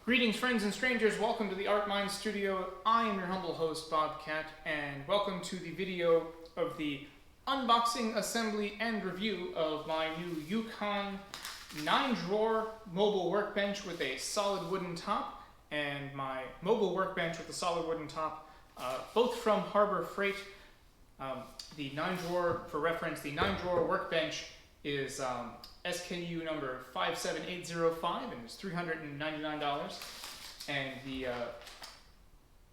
Greetings, friends and strangers. Welcome to the Art Mind Studio. I am your humble host, Bobcat, and welcome to the video of the unboxing, assembly, and review of my new Yukon 9-drawer mobile workbench with a solid wooden top, and my mobile workbench with a solid wooden top, both from Harbor Freight. The 9-drawer, for reference, the 9-drawer workbench is SKU number 57805 and it's $399. And the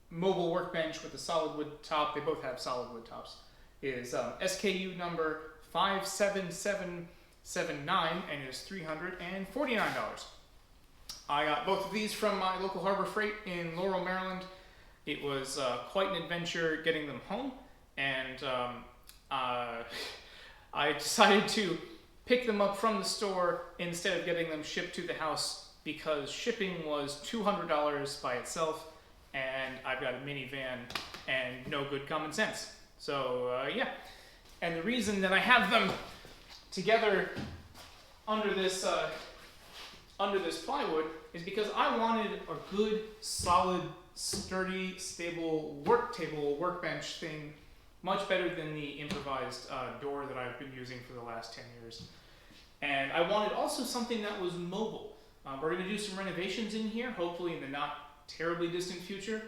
mobile workbench with the solid wood top, they both have solid wood tops, is SKU number 57779 and is $349. I got both of these from my local Harbor Freight in Laurel, Maryland. It was quite an adventure getting them home, and I decided to pick them up from the store instead of getting them shipped to the house because shipping was $200 by itself, and I've got a minivan and no good common sense. So yeah, and the reason that I have them together under this plywood is because I wanted a good, solid, sturdy, stable workbench thing, much better than the improvised door that I've been using for the last 10 years. And I wanted also something that was mobile. We're going to do some renovations in here, hopefully in the not terribly distant future.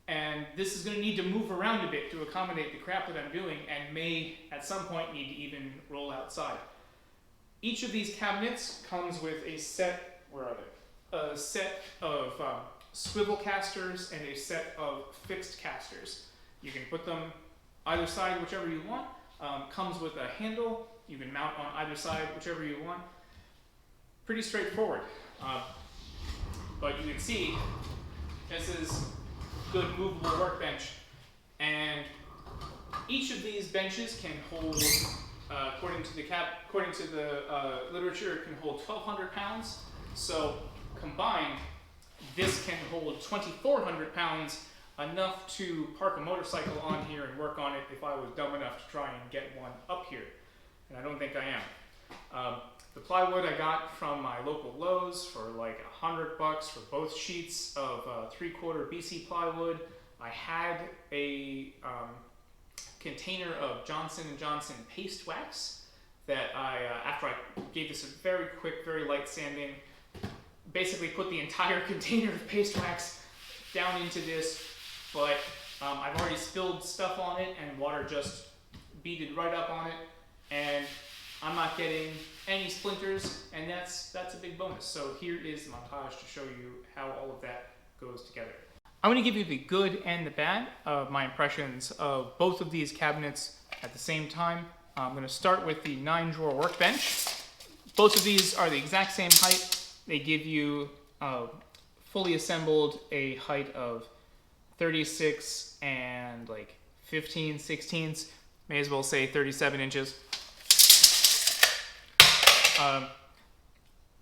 And this is going to need to move around a bit to accommodate the crap that I'm doing, and may at some point need to even roll outside. Each of these cabinets comes with a set, where are they? A set of swivel casters and a set of fixed casters. You can put them either side, whichever you want. Comes with a handle. You can mount on either side, whichever you want. Pretty straightforward. But you can see this is good movable workbench. And each of these benches can hold, according to the literature, it can hold 1,200 pounds. So combined, this can hold 2,400 pounds, enough to park a motorcycle on here and work on it if I was dumb enough to try and get one up here. And I don't think I am. The plywood I got from my local Lowe's for like $100 for both sheets of 3/4 BC plywood. I had a container of Johnson & Johnson paste wax that after I gave this a very quick, very light sanding, basically put the entire container of paste wax down into this, but I've already spilled stuff on it and water just beaded right up on it, and I'm not getting any splinters, and that's a big bonus. So here is the montage to show you how all of that goes together. I'm going to give you the good and the bad of my impressions of both of these cabinets at the same time. I'm going to start with the 9-drawer workbench. Both of these are the exact same height. They give you fully assembled a height of 36 and like 15/16, may as well say 37 inches.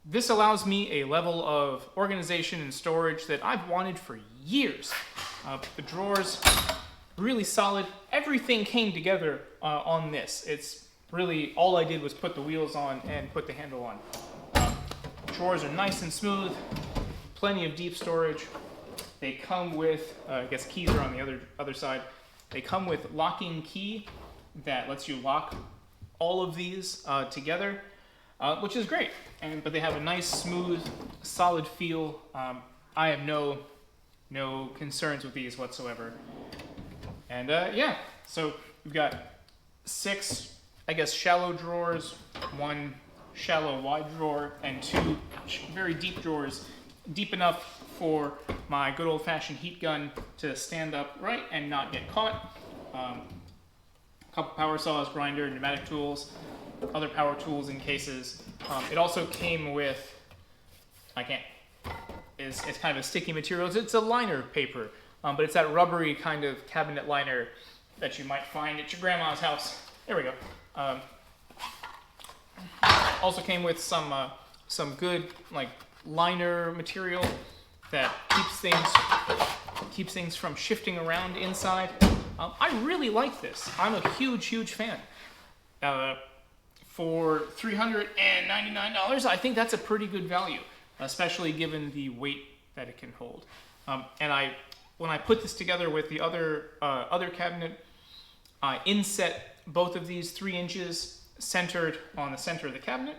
This allows me a level of organization and storage that I've wanted for years. The drawers, really solid. Everything came together on this. It's really, all I did was put the wheels on and put the handle on. Drawers are nice and smooth, plenty of deep storage. They come with, I guess keys are on the other side. They come with locking key that lets you lock all of these together, which is great. But they have a nice, smooth, solid feel. I have no concerns with these whatsoever. And yeah, so we've got 6, I guess, shallow drawers, 1 shallow wide drawer, and 2 very deep drawers, deep enough for my good old-fashioned heat gun to stand up right and not get caught. A couple power saws, grinder, pneumatic tools, other power tools in cases. It also came with, it's kind of a sticky material. It's a liner paper, but it's that rubbery kind of cabinet liner that you might find at your grandma's house. There we go. Also came with some good like liner material that keeps things from shifting around inside. I really like this. I'm a huge fan. for $399, I think that's a pretty good value, especially given the weight that it can hold. And when I put this together with the other cabinet, I inset both of these 3 inches centered on the center of the cabinet,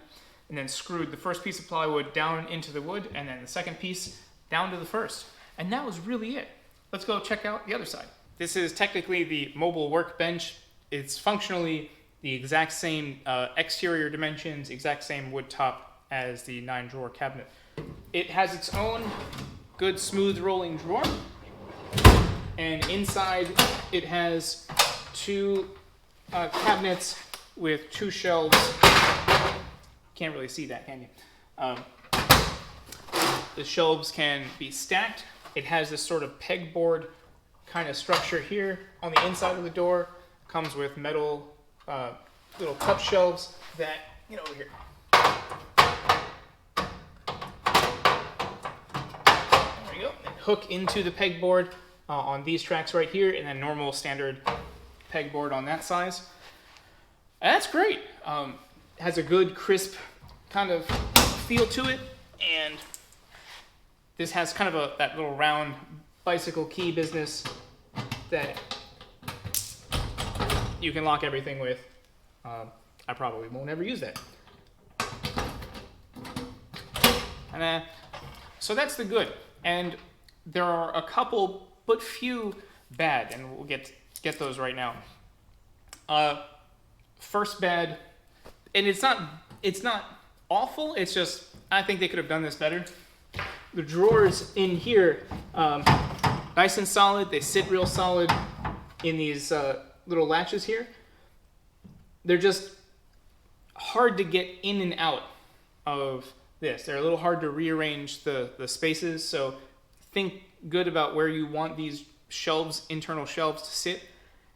and then screwed the first piece of plywood down into the wood, and then the second piece down to the first. And that was really it. Let's go check out the other side. This is technically the mobile workbench. It's functionally the exact same exterior dimensions, exact same wood top as the 9-drawer cabinet. It has its own good smooth rolling drawer, and inside it has 2 cabinets with 2 shelves. Can't really see that, can you? The shelves can be stacked. It has this sort of pegboard kind of structure here on the inside of the door. Comes with metal little cup shelves that, over here. There we go. And hook into the pegboard on these tracks right here, and then normal standard pegboard on that size. And that's great. Has a good crisp kind of feel to it, and this has kind of that little round bicycle key business that you can lock everything with. I probably won't ever use that. And so that's the good. And there are a couple, but few bad, and we'll get those right now. First bad, and it's not awful. It's just I think they could have done this better. The drawers in here, nice and solid. They sit real solid in these little latches here. They're just hard to get in and out of this. They're a little hard to rearrange the spaces, so think good about where you want these shelves, internal shelves, to sit,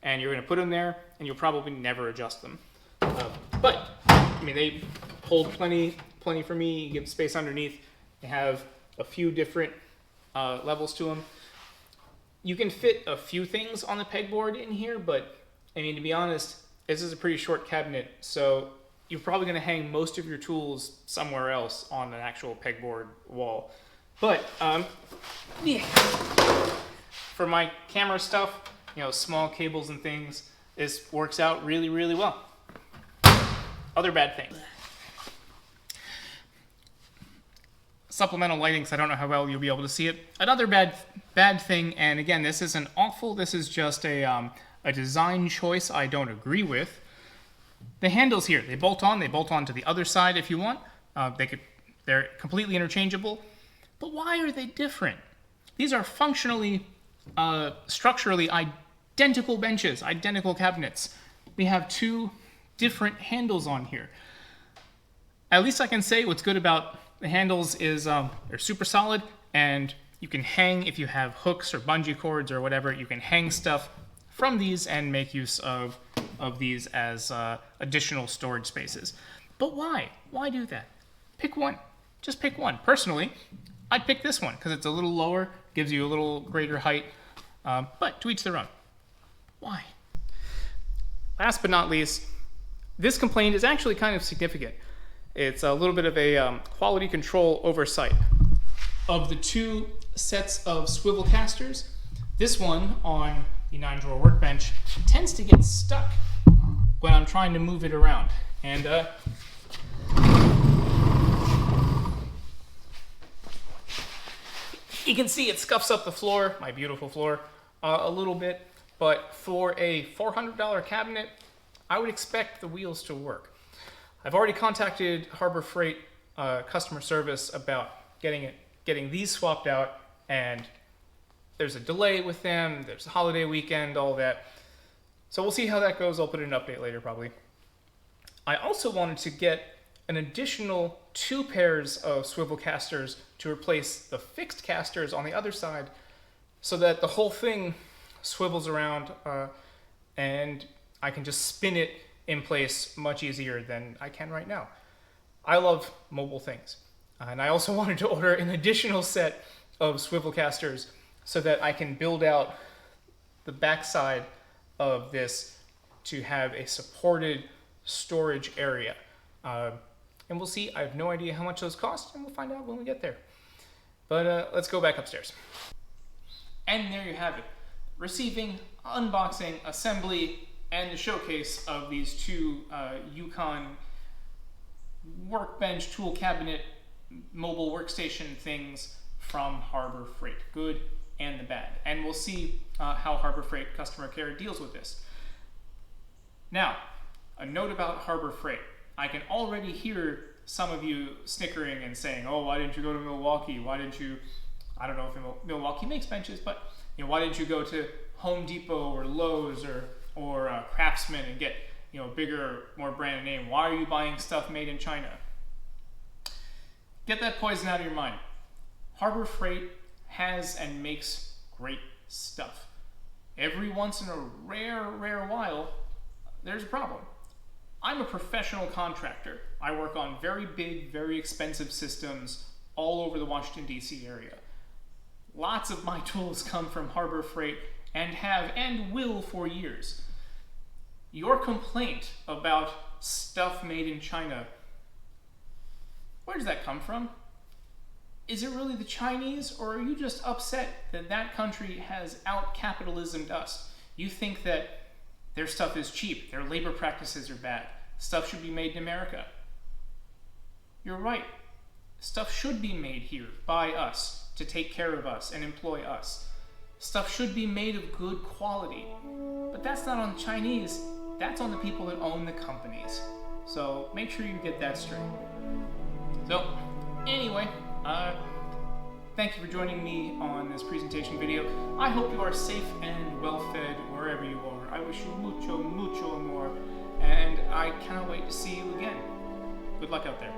and you're going to put them there, and you'll probably never adjust them. But I mean, they hold plenty for me. You give space underneath. They have a few different levels to them. You can fit a few things on the pegboard in here, but I mean, to be honest, this is a pretty short cabinet, so you're probably going to hang most of your tools somewhere else on an actual pegboard wall. But yeah, for my camera stuff, small cables and things, this works out really, really well. Other bad thing. Supplemental lighting, so I don't know how well you'll be able to see it. Another bad thing, and again, this isn't awful. This is just a design choice I don't agree with. The handles here, they bolt on to the other side if you want. They're completely interchangeable. But why are they different? These are functionally, structurally identical benches, identical cabinets. We have 2 different handles on here. At least I can say what's good about the handles is they're super solid, and you can hang, if you have hooks or bungee cords or whatever, you can hang stuff from these and make use of these as additional storage spaces. But why? Why do that? Pick one. Just pick one. Personally, I'd pick this one because it's a little lower, gives you a little greater height, but to each their own. Why? Last but not least, this complaint is actually kind of significant. It's a little bit of a quality control oversight. Of the 2 sets of swivel casters, this one on the 9-drawer workbench tends to get stuck when I'm trying to move it around. And you can see it scuffs up the floor, my beautiful floor, a little bit. But for a $400 cabinet, I would expect the wheels to work. I've already contacted Harbor Freight customer service about getting these swapped out, and there's a delay with them. There's a holiday weekend, all that. So we'll see how that goes. I'll put in an update later, probably. I also wanted to get an additional 2 pairs of swivel casters to replace the fixed casters on the other side, so that the whole thing swivels around and I can just spin it in place much easier than I can right now. I love mobile things. And I also wanted to order an additional set of swivel casters so that I can build out the backside of this to have a supported storage area. And we'll see. I have no idea how much those cost, and we'll find out when we get there. But let's go back upstairs. And there you have it. Receiving, unboxing, assembly, and the showcase of these two Yukon Workbench tool cabinet mobile workstation things from Harbor Freight. Good and the bad. And we'll see how Harbor Freight customer care deals with this. Now, a note about Harbor Freight. I can already hear some of you snickering and saying, oh, why didn't you go to Milwaukee? Why didn't you, I don't know if Milwaukee makes benches, but why didn't you go to Home Depot or Lowe's or Craftsman and get bigger, more brand name? Why are you buying stuff made in China? Get that poison out of your mind. Harbor Freight has and makes great stuff. Every once in a rare while, there's a problem. I'm a professional contractor. I work on very big, very expensive systems all over the Washington, D.C. area. Lots of my tools come from Harbor Freight and have and will for years. Your complaint about stuff made in China, where does that come from? Is it really the Chinese, or are you just upset that that country has out-capitalismed us? You think that their stuff is cheap, their labor practices are bad, stuff should be made in America. You're right. Stuff should be made here by us to take care of us and employ us. Stuff should be made of good quality. But that's not on the Chinese, that's on the people that own the companies. So make sure you get that straight. So anyway, thank you for joining me on this presentation video. I hope you are safe and well-fed wherever you are. I wish you mucho amor, and I cannot wait to see you again. Good luck out there.